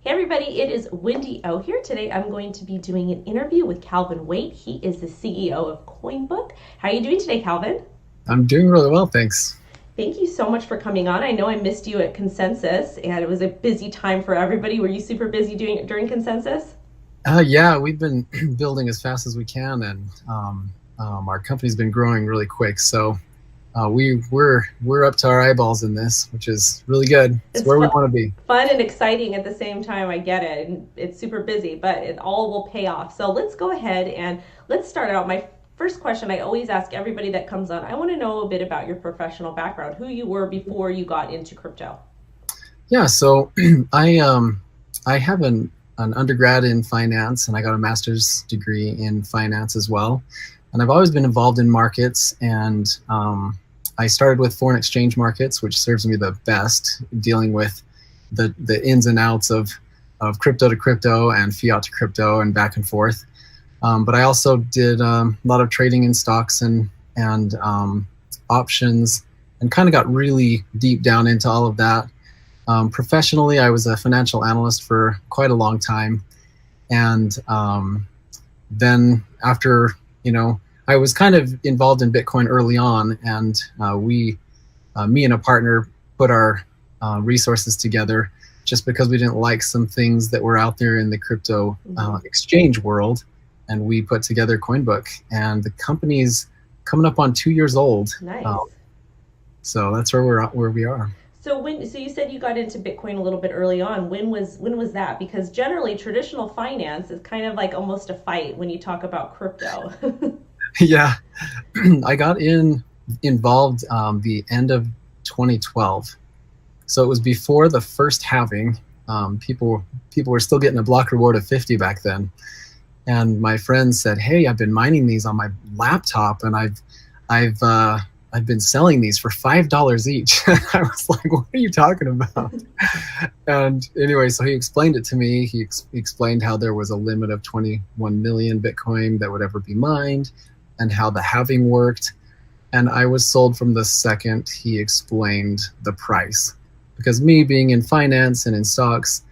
Hey everybody, it is Wendy O here. Today I'm going to be doing an interview with Calvin Waite. He is the CEO of Coinbook. How are you doing today, Calvin? I'm doing really well, thanks. Thank you so much for coming on. I know I missed you at Consensus and it was a busy time for everybody. Were you super busy doing it during Consensus? Yeah, we've been building as fast as we can, and our company's been growing really quick. So we're up to our eyeballs in this, which is really good. It's It's where we want to be. fun and exciting at the same time. I get it. And it's super busy, but it all will pay off. So let's go ahead and let's start out. My first question I always ask everybody that comes on, I want to know a bit about your professional background, who you were before you got into crypto. Yeah, so I have an undergrad in finance, and I got a master's degree in finance as well. And I've always been involved in markets, and I started with foreign exchange markets, which serves me the best, dealing with the ins and outs of crypto to crypto and fiat to crypto and back and forth. But I also did a lot of trading in stocks and options, and kind of got really deep down into all of that. Professionally, I was a financial analyst for quite a long time, and then after, I was kind of involved in Bitcoin early on, and me and a partner, put our resources together just because we didn't like some things that were out there in the crypto exchange world, and we put together Coinbook, and the company's coming up on 2 years old. Nice. So that's where we are. So you said you got into Bitcoin a little bit early on. When was that? Because generally traditional finance is kind of like almost a fight when you talk about crypto. Yeah, I got involved the end of 2012. So it was before the first halving. People were still getting a block reward of 50 back then. And my friends said, "Hey, I've been mining these on my laptop, and I've been selling these for $5 each." I was like, "What are you talking about?" And anyway, so he explained it to me. He explained how there was a limit of 21 million Bitcoin that would ever be mined, and how the halving worked. And I was sold from the second he explained the price. Because me being in finance and in stocks,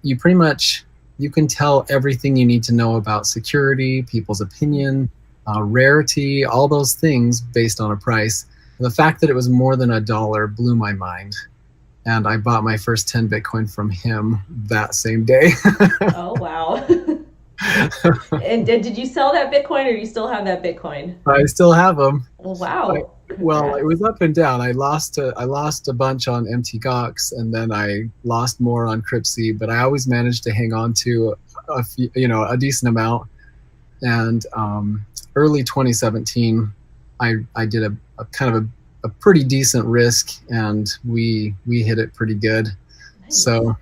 you can tell everything you need to know about security, people's opinion, rarity, all those things based on a price. And the fact that it was more than $1 blew my mind. And I bought my first 10 Bitcoin from him that same day. Oh wow. And did you sell that Bitcoin or you still have that Bitcoin? I still have them. Well, I, wow. well, it Congrats. was up and down. I lost a bunch on MT Gox, and then I lost more on Cryptsy, but I always managed to hang on to a decent amount. And early 2017, I did a kind of a pretty decent risk, and we hit it pretty good. Nice. So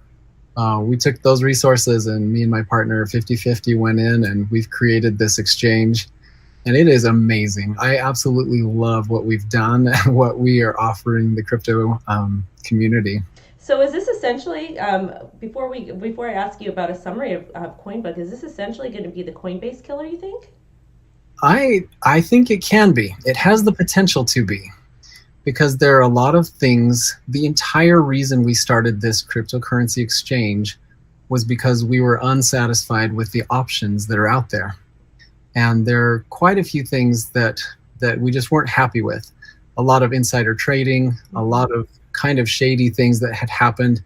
we took those resources, and me and my partner 50-50 went in, and we've created this exchange, and it is amazing. I absolutely love what we've done and what we are offering the crypto community. So is this essentially before I ask you about a summary of Coinbook, is this essentially going to be the Coinbase killer, you think? I think it can be. It has the potential to be, because there are a lot of things. The entire reason we started this cryptocurrency exchange was because we were unsatisfied with the options that are out there. And there are quite a few things that we just weren't happy with. A lot of insider trading, a lot of kind of shady things that had happened,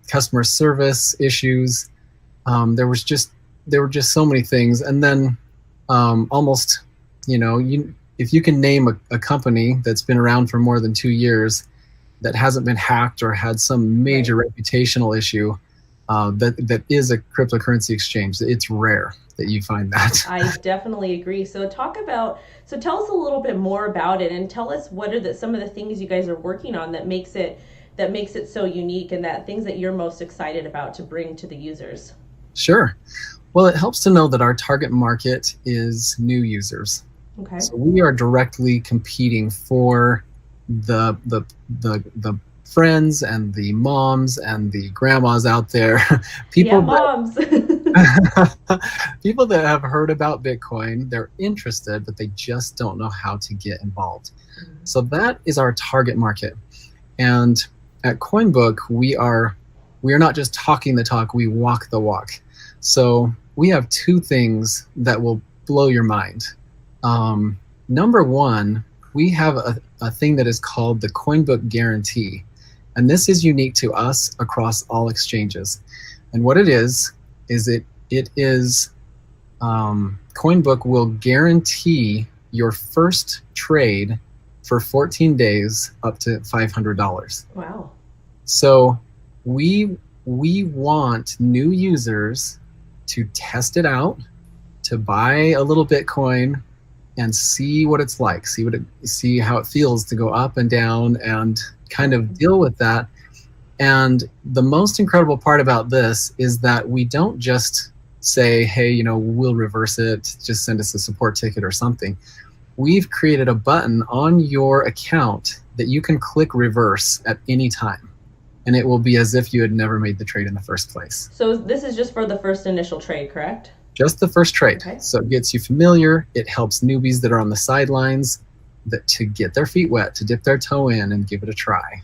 customer service issues. There were just so many things. And then almost, if you can name a company that's been around for more than 2 years that hasn't been hacked or had some Right. major reputational issue, that is a cryptocurrency exchange, it's rare that you find that. I definitely agree. So tell us a little bit more about it and tell us what are some of the things you guys are working on that makes it so unique and that things that you're most excited about to bring to the users. Sure. Well, it helps to know that our target market is new users. Okay. So we are directly competing for the friends and the moms and the grandmas out there, Yeah, people moms. people that have heard about Bitcoin, they're interested, but they just don't know how to get involved. So that is our target market. And at Coinbook, we are we are not just talking the talk, we walk the walk. So we have two things that will blow your mind. Number one, we have a thing that is called the Coinbook guarantee. And this is unique to us across all exchanges. And what it is Coinbook will guarantee your first trade for 14 days up to $500. Wow. So we want new users to test it out, to buy a little Bitcoin and see what it's like, see how it feels to go up and down and kind of deal with that. And the most incredible part about this is that we don't just say, hey, we'll reverse it, just send us a support ticket or something. We've created a button on your account that you can click reverse at any time. And it will be as if you had never made the trade in the first place. So this is just for the first initial trade, correct? Just the first trade. Okay. So it gets you familiar. It helps newbies that are on the sidelines to get their feet wet, to dip their toe in and give it a try.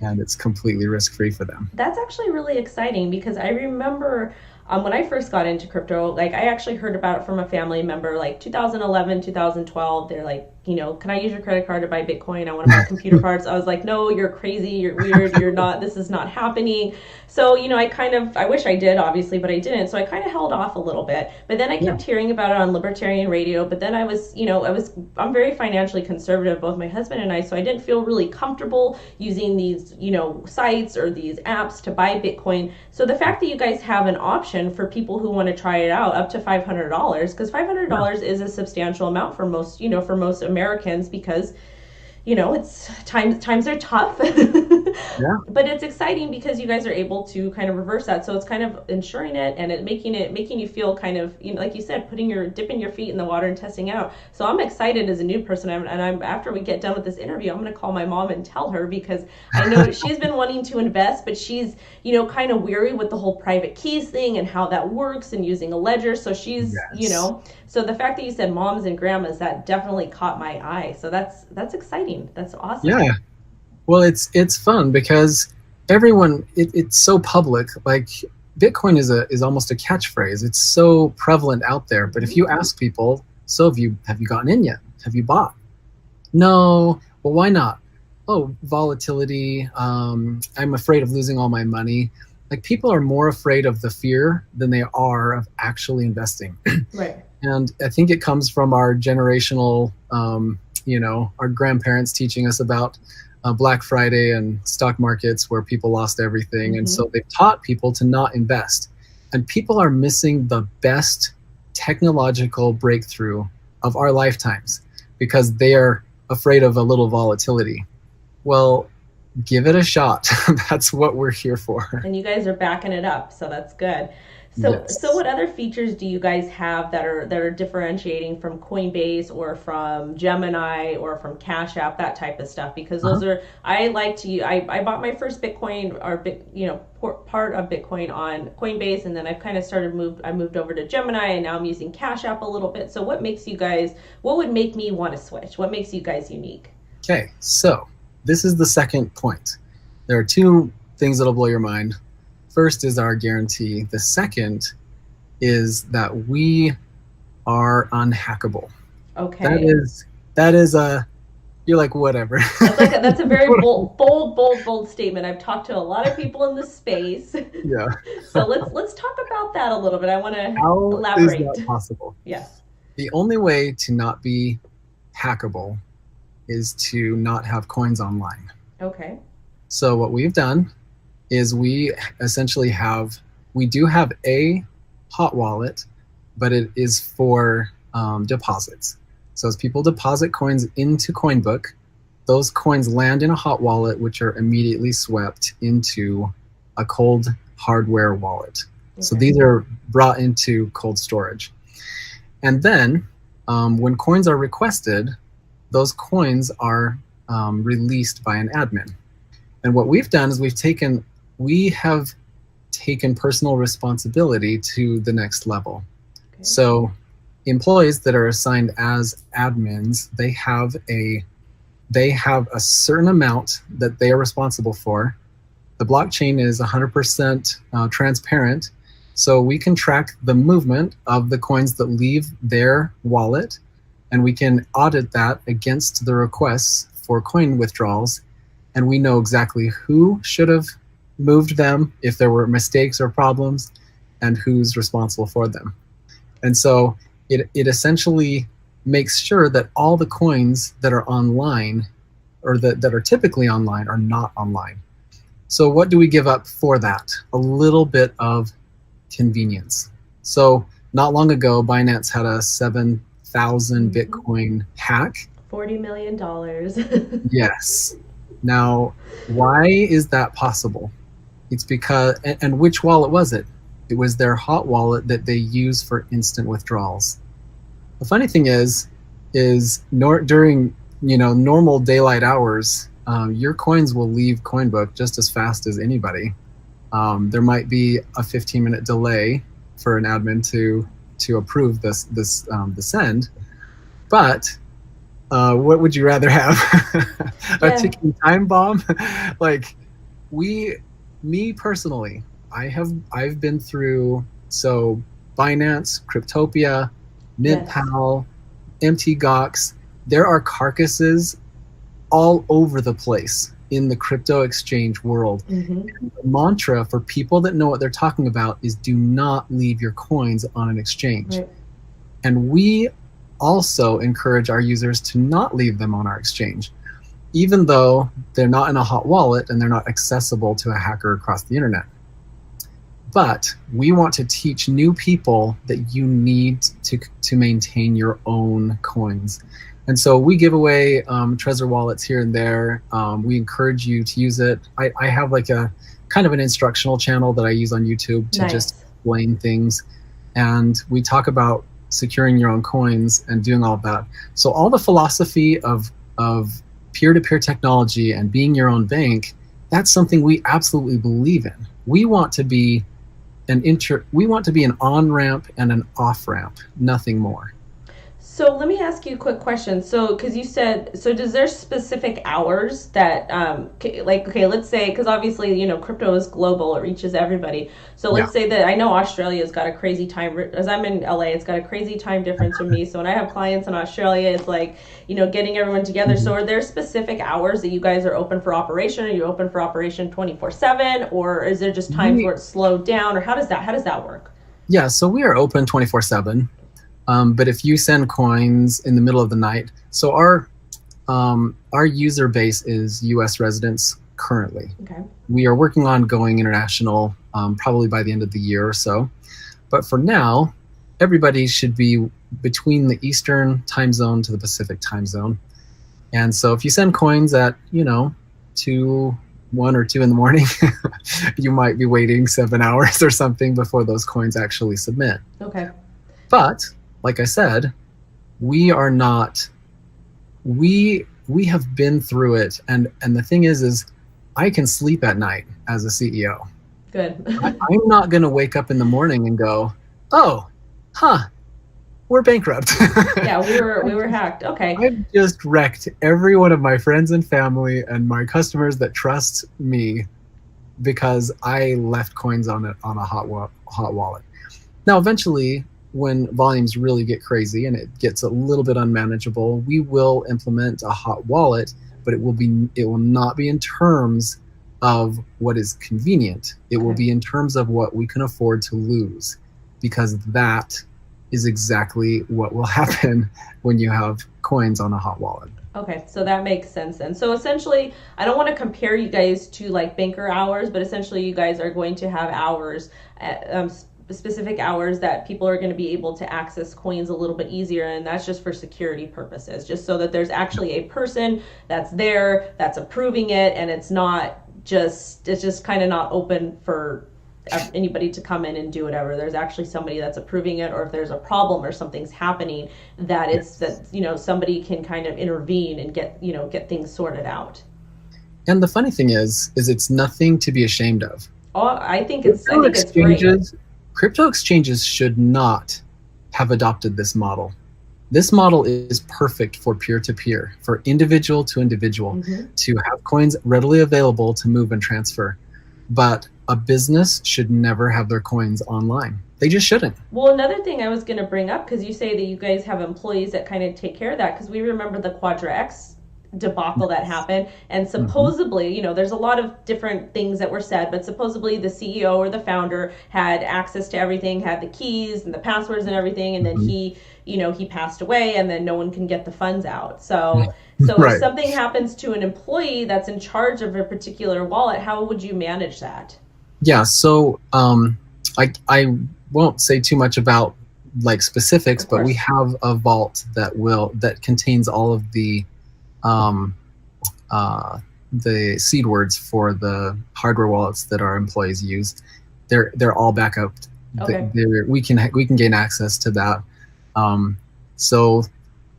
And it's completely risk-free for them. That's actually really exciting, because I remember when I first got into crypto, like I actually heard about it from a family member, like 2011, 2012. They're like, can I use your credit card to buy Bitcoin? I want to buy computer parts. I was like, no, you're crazy. You're weird. You're not, this is not happening. So, I wish I did, obviously, but I didn't. So I kind of held off a little bit, but then I kept hearing about it on libertarian radio. But then I'm very financially conservative, both my husband and I. So I didn't feel really comfortable using these, sites or these apps to buy Bitcoin. So the fact that you guys have an option for people who want to try it out up to $500, because $500 is a substantial amount for most, for most Americans, because it's times are tough. But it's exciting because you guys are able to kind of reverse that. So it's kind of insuring it and making you feel kind of, like you said, dipping your feet in the water and testing out. So I'm excited as a new person, and after we get done with this interview, I'm going to call my mom and tell her, because I know she's been wanting to invest, but she's kind of weary with the whole private keys thing and how that works and using a ledger. So she's so the fact that you said moms and grandmas, that definitely caught my eye. So that's exciting. That's awesome. Yeah. Well, it's fun because everyone, it's so public. Like Bitcoin is almost a catchphrase. It's so prevalent out there. But if you ask people, so have you gotten in yet? Have you bought? No. Well, why not? Oh, volatility. I'm afraid of losing all my money. Like, people are more afraid of the fear than they are of actually investing. Right. And I think it comes from our generational, our grandparents teaching us about Black Friday and stock markets where people lost everything. And so they've taught people to not invest. And people are missing the best technological breakthrough of our lifetimes because they are afraid of a little volatility. Well, give it a shot. That's what we're here for. And you guys are backing it up, so that's good. So what other features do you guys have that are differentiating from Coinbase or from Gemini or from Cash App, that type of stuff? Because those are, I bought my first Bitcoin part of Bitcoin on Coinbase, and then I've kind of I moved over to Gemini, and now I'm using Cash App a little bit. So what would make me want to switch? What makes you guys unique? Okay, so this is the second point. There are two things that'll blow your mind. First is our guarantee. The second is that we are unhackable. Okay. That is you're like, whatever. That's a very bold statement. I've talked to a lot of people in this space. Yeah. So let's talk about that a little bit. I want to elaborate. How is that possible? Yes. The only way to not be hackable is to not have coins online. Okay. So what we've done is we essentially do have a hot wallet, but it is for deposits. So as people deposit coins into Coinbook, those coins land in a hot wallet, which are immediately swept into a cold hardware wallet. Okay. So these are brought into cold storage. And then when coins are requested, those coins are released by an admin. And what we've done is we have taken personal responsibility to the next level. Okay. So employees that are assigned as admins, they have a certain amount that they are responsible for, The blockchain is 100% transparent, so we can track the movement of the coins that leave their wallet, and we can audit that against the requests for coin withdrawals, and we know exactly who should have moved them if there were mistakes or problems, and who's responsible for them. And so it essentially makes sure that all the coins that are online, or that are typically online, are not online. So what do we give up for that? A little bit of convenience. So not long ago, Binance had a 7,000 Bitcoin hack. $40 million. Yes. Now, why is that possible? It's because, and which wallet was it? It was their hot wallet that they use for instant withdrawals. The funny thing is during normal daylight hours, your coins will leave Coinbook just as fast as anybody. There might be a 15-minute delay for an admin to approve the send, but what would you rather have? A ticking time bomb? Like me personally, I've been through Binance, Cryptopia, MintPal, MTGOX. There are carcasses all over the place in the crypto exchange world. And the mantra for people that know what they're talking about is do not leave your coins on an exchange. Right. And we also encourage our users to not leave them on our exchange, even though they're not in a hot wallet and they're not accessible to a hacker across the internet. But we want to teach new people that you need to maintain your own coins. And so we give away Trezor wallets here and there. We encourage you to use it. I have like a kind of an instructional channel that I use on YouTube to just explain things. And we talk about securing your own coins and doing all of that. So all the philosophy of peer-to-peer technology and being your own bank, that's something we absolutely believe in. We want to be an on-ramp and an off-ramp, nothing more. So let me ask you a quick question. So, because you said, does there specific hours that, let's say, because obviously, crypto is global, it reaches everybody. So let's say that I know Australia's got a crazy time, as I'm in LA, it's got a crazy time difference from me. So when I have clients in Australia, it's like, getting everyone together. So are there specific hours that you guys are open for operation? Are you open for operation 24/7? Or is there just times where it's slowed down? Or how does that work? Yeah, so we are open 24/7. But if you send coins in the middle of the night, so our user base is U.S. residents currently. Okay. We are working on going international probably by the end of the year or so. But for now, everybody should be between the Eastern time zone to the Pacific time zone. And so if you send coins at, 2, 1 or 2 in the morning, you might be waiting 7 hours or something before those coins actually submit. Okay. But like I said, we have been through it, and the thing is I can sleep at night as a CEO. Good. I'm not going to wake up in the morning and go, we're bankrupt. Yeah, we were hacked. Okay. I've just wrecked every one of my friends and family and my customers that trust me because I left coins on a hot wallet. Now, eventually, when volumes really get crazy and it gets a little bit unmanageable, we will implement a hot wallet, but it will not be in terms of what is convenient. It will be in terms of what we can afford to lose, because that is exactly what will happen when you have coins on a hot wallet. Okay, so that makes sense then. So essentially, I don't want to compare you guys to like banker hours, but essentially you guys are going to have hours specific hours that people are going to be able to access coins a little bit easier, and that's just for security purposes, just so that there's actually a person that's there that's approving it, and it's just kind of not open for anybody to come in and do whatever. There's actually somebody that's approving it, or if there's a problem or something's happening, that somebody can kind of intervene and get things sorted out. And the funny thing is it's nothing to be ashamed of. I think it's great. Crypto exchanges should not have adopted this model. This model is perfect for peer-to-peer, for individual to individual, to have coins readily available to move and transfer. but a business should never have their coins online. They just shouldn't. Well, another thing I was going to bring up, because you say that you guys have employees that kind of take care of that, because we remember the Quadra X debacle that happened, and supposedly, you know, there's a lot of different things that were said, but supposedly the CEO or the founder had access to everything, had the keys and the passwords and everything, and then he, you know, he passed away, and then no one can get the funds out. So Right. if something happens to an employee that's in charge of a particular wallet, how would you manage that? Yeah, so I won't say too much about like specifics, but we have a vault that contains all of the seed words for the hardware wallets that our employees use. They're all backup. Okay. We can gain access to that. So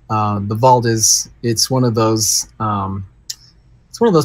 the vault it's one of those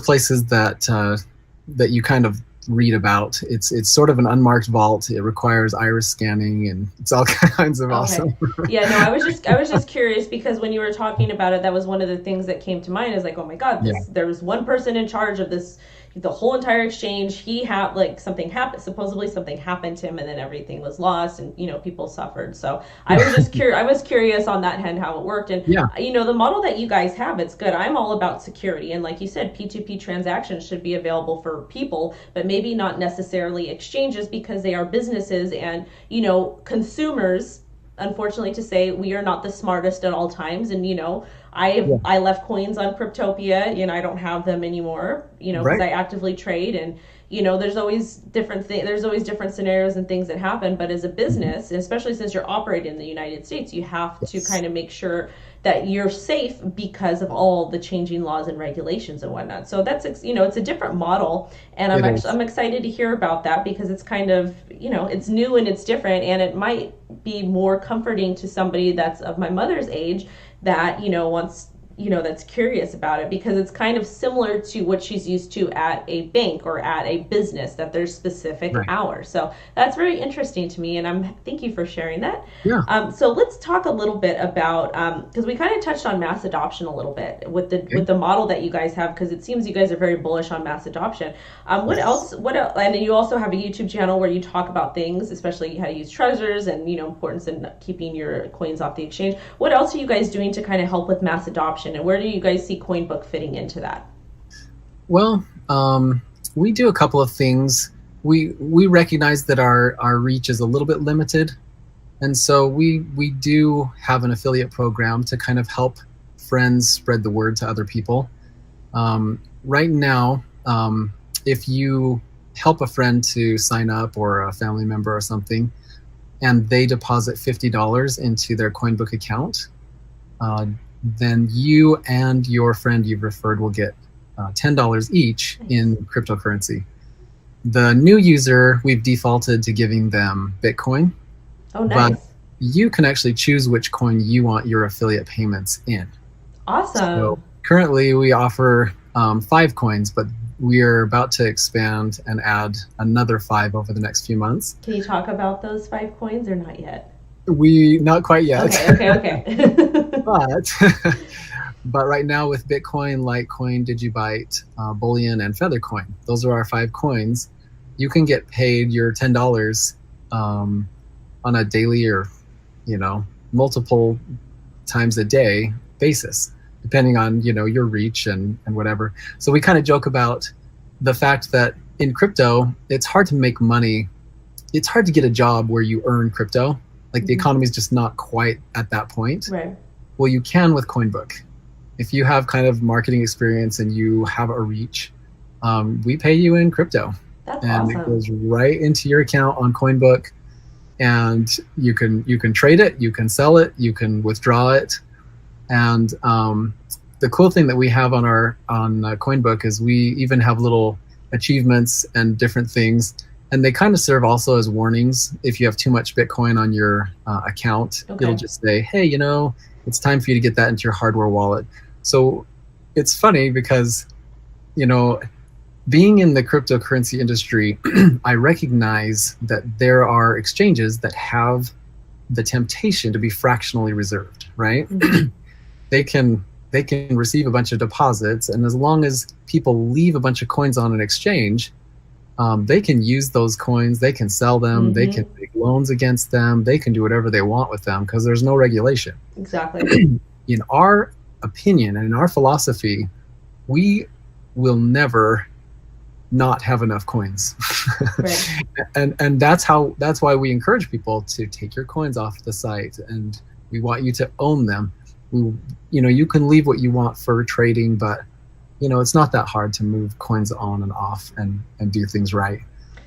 places that you kind of read about. It's sort of an unmarked vault. It requires iris scanning, and it's all kinds of awesome. Yeah, no, I was just curious, because when you were talking about it, that was one of the things that came to mind, is like, oh my God, there was one person in charge of this, the whole entire exchange. He had, like, supposedly something happened to him, and then everything was lost, and, you know, people suffered. So I was just curious. I was curious on that end how it worked, and you know, the model that you guys have, it's good. I'm all about security, and like you said, P2P transactions should be available for people, but maybe not necessarily exchanges, because they are businesses, and, you know, consumers, unfortunately to say, we are not the smartest at all times. And, you know, I left coins on Cryptopia, and I don't have them anymore, you know, because I actively trade, and, you know, there's always different scenarios and things that happen. But as a business, especially since you're operating in the United States, you have to kind of make sure that you're safe because of all the changing laws and regulations and whatnot. So that's, you know, it's a different model, and I'm excited to hear about that, because it's kind of, you know, it's new and it's different, and it might be more comforting to somebody that's of my mother's age that, you know, wants, you know, that's curious about it, because it's kind of similar to what she's used to at a bank or at a business, that there's specific hours. So that's very interesting to me, and thank you for sharing that. So let's talk a little bit about, because we kind of touched on mass adoption a little bit with the model that you guys have, because it seems you guys are very bullish on mass adoption. What else? And you also have a YouTube channel where you talk about things, especially how to use treasures, and, you know, importance in keeping your coins off the exchange. What else are you guys doing to kind of help with mass adoption? And where do you guys see Coinbook fitting into that? Well, we do a couple of things. We recognize that our reach is a little bit limited, and so we do have an affiliate program to kind of help friends spread the word to other people. Right now, if you help a friend to sign up, or a family member or something, and they deposit $50 into their Coinbook account, then you and your friend you've referred will get $10 each in cryptocurrency. The new user, we've defaulted to giving them Bitcoin. Oh, nice. But you can actually choose which coin you want your affiliate payments in. Awesome. So currently we offer 5 coins, but we're about to expand and add another 5 over the next few months. Can you talk about those 5 coins, or not yet? Not quite yet. Okay. But right now with Bitcoin, Litecoin, Digibyte, Bullion, and Feathercoin, those are our 5 coins. You can get paid your $10 on a daily, or, you know, multiple times a day basis, depending on, you know, your reach and whatever. So we kind of joke about the fact that in crypto, it's hard to make money. It's hard to get a job where you earn crypto. Like, the economy is just not quite at that point. Right. Well, you can with Coinbook. If you have kind of marketing experience and you have a reach, we pay you in crypto. That's and awesome. It goes right into your account on Coinbook, and you can trade it, you can sell it, you can withdraw it. And the cool thing that we have on Coinbook is we even have little achievements and different things. And they kind of serve also as warnings. If you have too much Bitcoin on your account, it'll just say, hey, you know, it's time for you to get that into your hardware wallet. So it's funny because, you know, being in the cryptocurrency industry, I recognize that there are exchanges that have the temptation to be fractionally reserved, right? They can receive a bunch of deposits, and as long as people leave a bunch of coins on an exchange, they can use those coins, they can sell them, they can make loans against them, they can do whatever they want with them because there's no regulation. Exactly. In our opinion and in our philosophy, we will never not have enough coins. Right. and that's why we encourage people to take your coins off the site, and we want you to own them. You can leave what you want for trading, but it's not that hard to move coins on and off and do things right.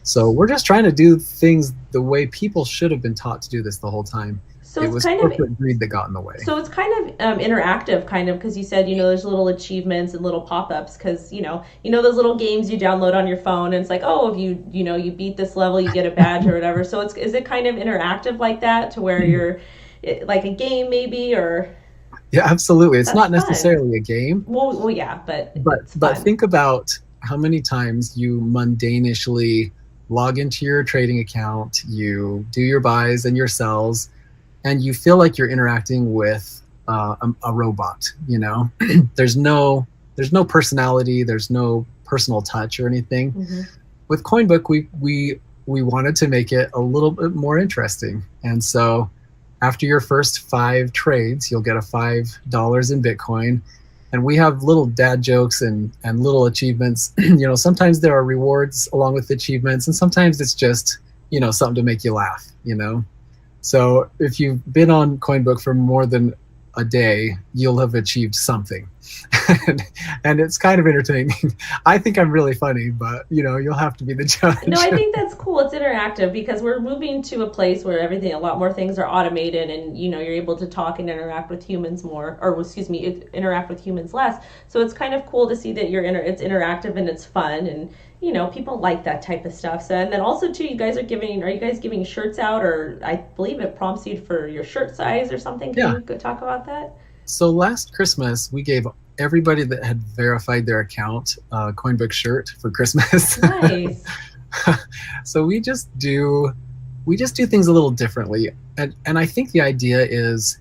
So we're just trying to do things the way people should have been taught to do this the whole time. So it was corporate greed that got in the way. So it's kind of interactive, because you said, there's little achievements and little pop-ups, because, those little games you download on your phone, and it's like, oh, if you beat this level, you get a badge or whatever. So is it kind of interactive like that, to where you're like a game maybe, or? Yeah, absolutely. It's not fun. Necessarily a game. Well, yeah, but think about how many times you mundanishly log into your trading account, you do your buys and your sells, and you feel like you're interacting with a robot. There's no personality, there's no personal touch or anything. With Coinbook, we wanted to make it a little bit more interesting, and so after your first 5 trades, you'll get a $5 in Bitcoin. And we have little dad jokes and little achievements. Sometimes there are rewards along with achievements, and sometimes it's just, something to make you laugh, So if you've been on Coinbook for more than a day, you'll have achieved something. and it's kind of entertaining. I think I'm really funny, but you'll have to be the judge. No, I think that's cool. It's interactive because we're moving to a place where a lot more things are automated, and you're able to talk and interact with humans more, or interact with humans less. So it's kind of cool to see that it's interactive and it's fun, and people like that type of stuff. So, and then also too, are you guys giving shirts out, or I believe it prompts you for your shirt size or something? Can you go talk about that? So last Christmas, we gave everybody that had verified their account a Coinbook shirt for Christmas. Nice. So we just do things a little differently, and I think the idea is,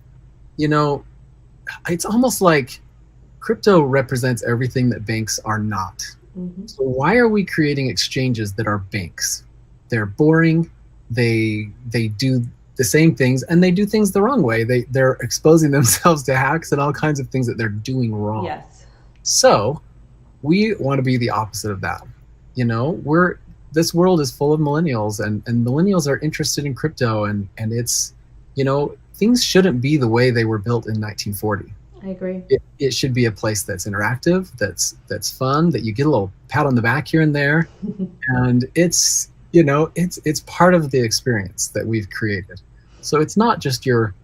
it's almost like crypto represents everything that banks are not. So why are we creating exchanges that are banks? They're boring. They do the same things, and they do things the wrong way. They're exposing themselves to hacks and all kinds of things that they're doing wrong. Yes. So we want to be the opposite of that. This world is full of millennials, and millennials are interested in crypto, and it's, things shouldn't be the way they were built in 1940. I agree. It should be a place that's interactive, that's fun, that you get a little pat on the back here and there, and it's part of the experience that we've created. So it's not just your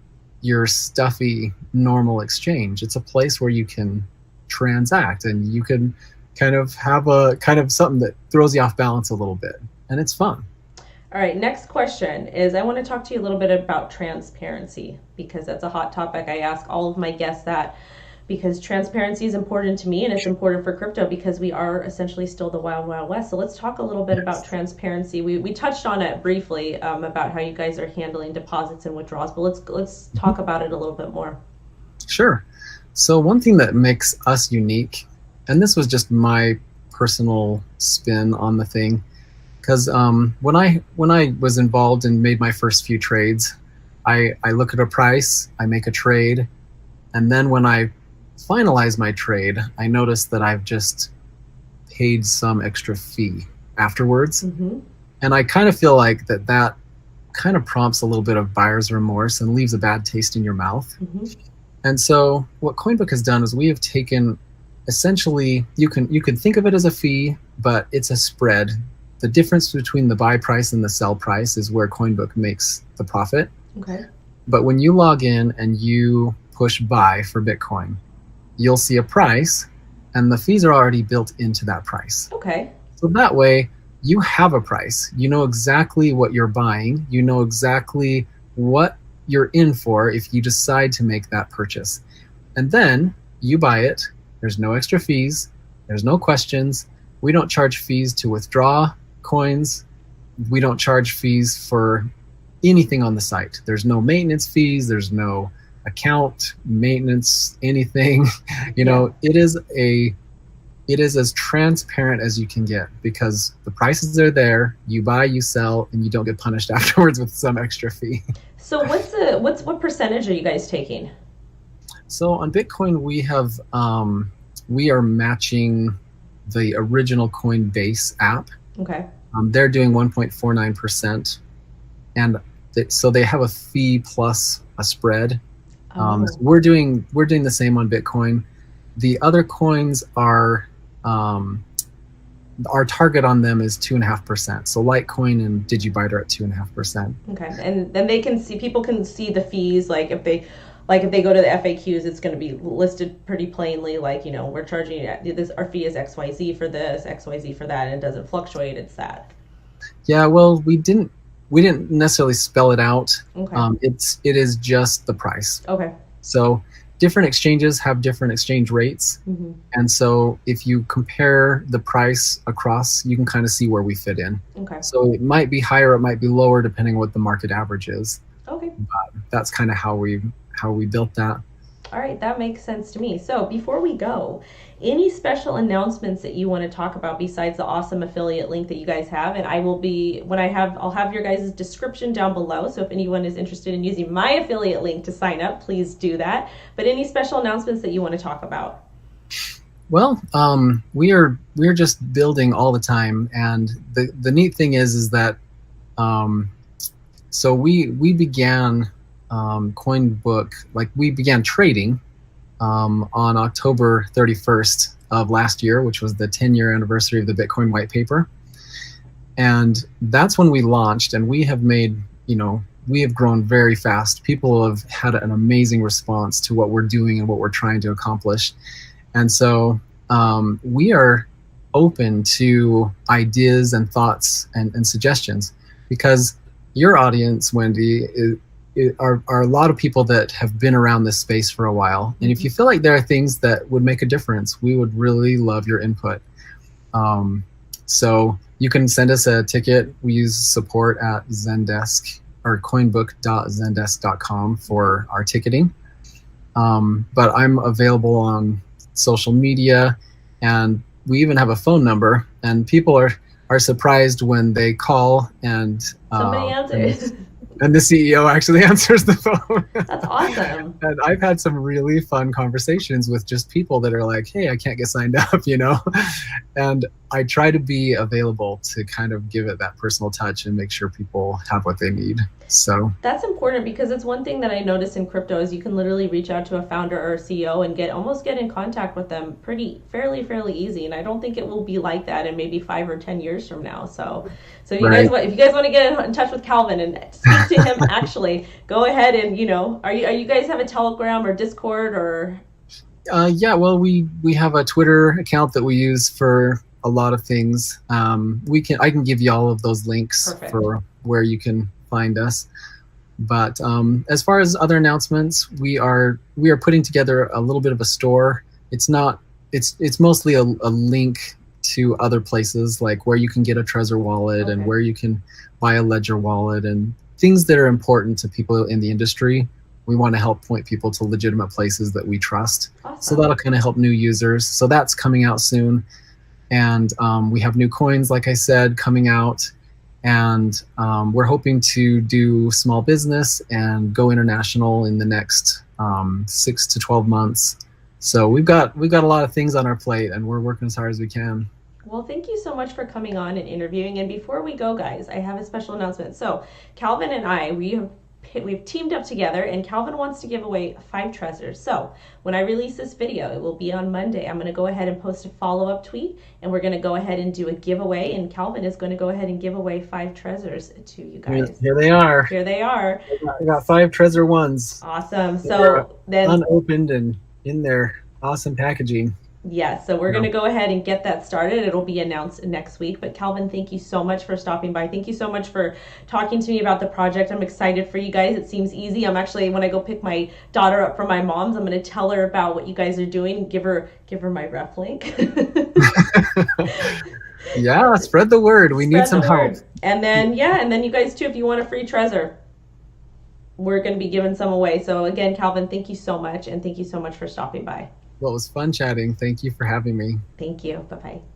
stuffy normal exchange. It's a place where you can transact, and you can kind of have something that throws you off balance a little bit, and it's fun. All right, next question is, I want to talk to you a little bit about transparency, because that's a hot topic. I ask all of my guests that, because transparency is important to me, and it's important for crypto because we are essentially still the wild, wild west. So let's talk a little bit about transparency. We touched on it briefly about how you guys are handling deposits and withdrawals, but let's talk about it a little bit more. Sure. So one thing that makes us unique, and this was just my personal spin on the thing, because when I was involved and made my first few trades, I look at a price, I make a trade, and then when I finalize my trade, I notice that I've just paid some extra fee afterwards. And I kind of feel like that kind of prompts a little bit of buyer's remorse and leaves a bad taste in your mouth. And so what Coinbook has done is we have taken, essentially, you can think of it as a fee, but it's a spread. The difference between the buy price and the sell price is where Coinbook makes the profit. Okay. But when you log in and you push buy for Bitcoin, you'll see a price, and the fees are already built into that price. Okay. So that way, you have a price. You know exactly what you're buying. You know exactly what you're in for if you decide to make that purchase. And then you buy it. There's no extra fees. There's no questions. We don't charge fees to withdraw coins. We don't charge fees for anything on the site. There's no maintenance fees. There's no account maintenance, anything. It is it is as transparent as you can get because the prices are there. You buy, you sell, and you don't get punished afterwards with some extra fee. So what percentage are you guys taking? So on Bitcoin, we are matching the original Coinbase app. Okay. They're doing 1.49%, and so they have a fee plus a spread. So we're doing the same on Bitcoin. The other coins are our target on them is 2.5%. So Litecoin and Digibyte are at 2.5%. Okay, and then people can see the fees. Like if they go to the FAQs, it's going to be listed pretty plainly. Like, we're charging this. Our fee is XYZ for this, XYZ for that, and it doesn't fluctuate. It's that. Yeah, well, we didn't necessarily spell it out. Okay. It is just the price. Okay. So different exchanges have different exchange rates. Mm-hmm. And so if you compare the price across, you can kind of see where we fit in. Okay. So it might be higher, it might be lower, depending on what the market average is. Okay. That's kind of how we built that. All right, that makes sense to me. So before we go, any special announcements that you want to talk about besides the awesome affiliate link that you guys have? And I'll have your guys' description down below. So if anyone is interested in using my affiliate link to sign up, please do that. But any special announcements that you want to talk about? Well, we're just building all the time, and the neat thing is that so we began Coinbook, like we began trading on October 31st of last year, which was the 10-year anniversary of the Bitcoin white paper. And that's when we launched, and we have grown very fast. People have had an amazing response to what we're doing and what we're trying to accomplish. And so we are open to ideas and thoughts and suggestions, because your audience, Wendy, are a lot of people that have been around this space for a while. And if you feel like there are things that would make a difference, we would really love your input. So you can send us a ticket. We use support at Zendesk or coinbook.zendesk.com for our ticketing. But I'm available on social media, and we even have a phone number, and people are surprised when they call and somebody answers. And the CEO actually answers the phone. That's awesome. And I've had some really fun conversations with just people that are like, hey, I can't get signed up, And I try to be available to kind of give it that personal touch and make sure people have what they need. So that's important, because it's one thing that I noticed in crypto is you can literally reach out to a founder or a CEO and get in contact with them fairly easy. And I don't think it will be like that in maybe 5 or 10 years from now. So if you guys want to get in touch with Calvin and speak to him, actually go ahead and are you guys have a Telegram or Discord or? Yeah, well, we have a Twitter account that we use for a lot of things. I can give you all of those links. Perfect. For where you can find us. But as far as other announcements, we are putting together a little bit of a store. It's mostly a link to other places, like where you can get a Trezor wallet. Okay. And where you can buy a Ledger wallet and things that are important to people in the industry. We want to help point people to legitimate places that we trust. Awesome. So that'll kind of help new users. So that's coming out soon. And we have new coins, like I said, coming out. And we're hoping to do small business and go international in the next 6 to 12 months. So we've got a lot of things on our plate, and we're working as hard as we can. Well, thank you so much for coming on and interviewing. And before we go, guys, I have a special announcement. So Calvin and I, we've teamed up together, and Calvin wants to give away 5 Trezors. So when I release this video, it will be on Monday. I'm going to go ahead and post a follow-up tweet, and we're going to go ahead and do a giveaway, and Calvin is going to go ahead and give away 5 Trezors to you guys. Here they are. Here they are. I got 5 Trezor ones. Awesome. So then unopened and in their awesome packaging. Yes, so we're going to go ahead and get that started. It'll be announced next week. But Calvin, thank you so much for stopping by. Thank you so much for talking to me about the project. I'm excited for you guys. It seems easy. I'm actually, when I go pick my daughter up from my mom's, I'm going to tell her about what you guys are doing. Give her my ref link. Yeah, spread the word. We need some help. And then you guys too, if you want a free Trezor, we're going to be giving some away. So again, Calvin, thank you so much, and thank you so much for stopping by. Well, it was fun chatting. Thank you for having me. Thank you. Bye bye.